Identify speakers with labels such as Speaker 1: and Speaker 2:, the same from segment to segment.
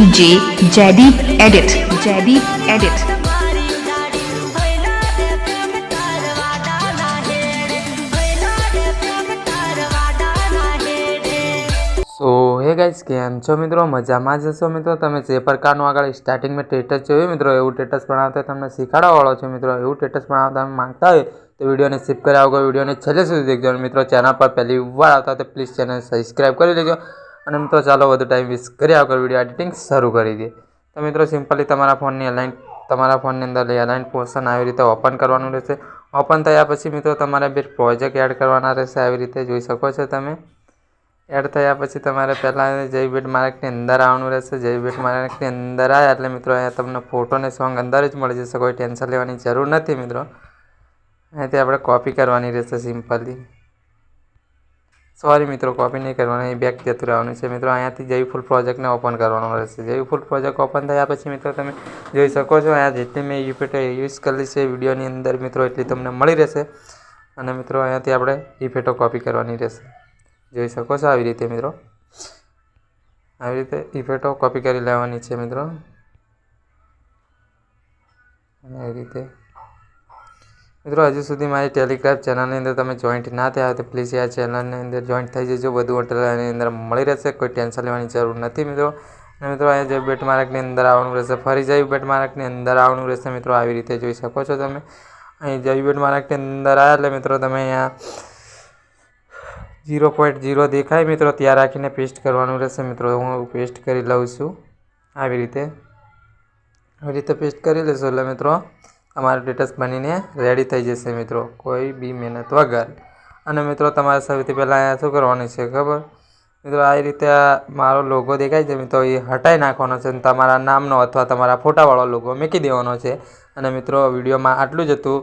Speaker 1: DJ Jaideep Edit. Jaideep Edit.
Speaker 2: सो hey guys केम छो मित्रों मजामां ज हशो मित्रों। तमे जे प्रकारनुं आगळ स्टार्टिंग में टेटस जोयुं मित्रों एवुं टेटस बनावता तमने शीखाडवावाळो छुं मित्रों। एवुं टेटस बनावता तमे मांगता होय तो विडियोने स्किप कर्या वगर विडियोने छेल्ले सुधी देखजो। मित्रों चेनल पर पहली वार आवता तो प्लीज चेनल सब्सक्राइब करी लेजो। अने मित्रों चालो वधु टाइम वेस्ट कर्या वगर विडियो एडिटिंग शरू करी दीए। तो मित्रों सिम्पली तमारा फोननी अंदर अलाइन पोर्शन આવી રીતે ओपन करवानुं रहेशे। ओपन थया पछी मित्रों तमारे बे प्रोजेक्ट एड करवाना रहेशे। આવી રીતે જોઈ શકો છો તમે। एड थया पछी तमारे पहला JBeat मार्कनी अंदर आववानुं रहेशे। JBeat मार्कनी अंदर आव्या एटले मित्रों अहींया तमने फोटो ने सॉन्ग अंदर ज मळी जशे, कोई टेन्शन लेवानी जरूर नथी मित्रों। अहींयाथी आपणे कॉपी करवानी रहेशे सिम्पली। सॉरी मित्रों कॉपी नहीं करवानी, बेक जतुं रहेवानुं छे मित्रों। अहींयाथी जेवी फूल प्रोजेक्ट ने ओपन करवानुं रहेशे। जेवी फूल प्रोजेक्ट ओपन थया पछी मित्रों तमे जोई शको छो अहींया जेटली मैं इफेक्ट यूज करेली छे विडियोनी अंदर मित्रों एटली तमने मळी रहेशे। अने मित्रों अहींयाथी आपणे इफेक्टो कॉपी करवानी रहेशे। જોઈ શકો છો આવી રીતે મિત્રો, આવી રીતે ઇફેક્ટો કોપી કરી લેવાની છે મિત્રો। અને આવી રીતે મિત્રો હજુ સુધી મારી ટેલિગ્રામ ચેનલની અંદર તમે જોઈન્ટ ના થયા હોય તો પ્લીઝ આ ચેનલની અંદર જોઈન્ટ થઈ જજો। બધું એની અંદર મળી રહેશે, કોઈ ટેન્શન લેવાની જરૂર નથી મિત્રો। અને મિત્રો અહીંયા જે બેટ માર્કની અંદર આવવાનું રહેશે, ફરી જઈ બેટ માર્કની અંદર આવવાનું રહેશે મિત્રો। આવી રીતે જોઈ શકો છો તમે। અહીં જઈ બેટ માર્કની અંદર આવ્યા એટલે મિત્રો તમે અહીંયા 0.0 देखाय मित्रों त्यां राखीने पेस्ट करवानुं रहेशे मित्रों। हूँ पेस्ट करी लઉં છું આવી રીતે पेस्ट करी लेशो એટલે मित्रों तमारुं स्टेटस बनीने रेडी थई जशे मित्रों, कोई बी मेहनत वगर। अने मित्रों तमारे सौथी पहेला अहींया शुं करवानुं छे खबर मित्रों, आ रीते मारो लोगो देखाय छे मित्रों ए हटाई नाखवानो छे। तमारा नामनो अथवा तमारा फोटावाळो लोगो मूकी देवानो छे। अने मित्रों विडियोमां आटलुं ज हतुं।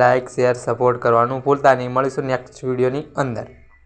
Speaker 2: लाइक शेर सपोर्ट करवानुं भूलता नहीं। मळीशुं नेक्स्ट विडियोनी अंदर।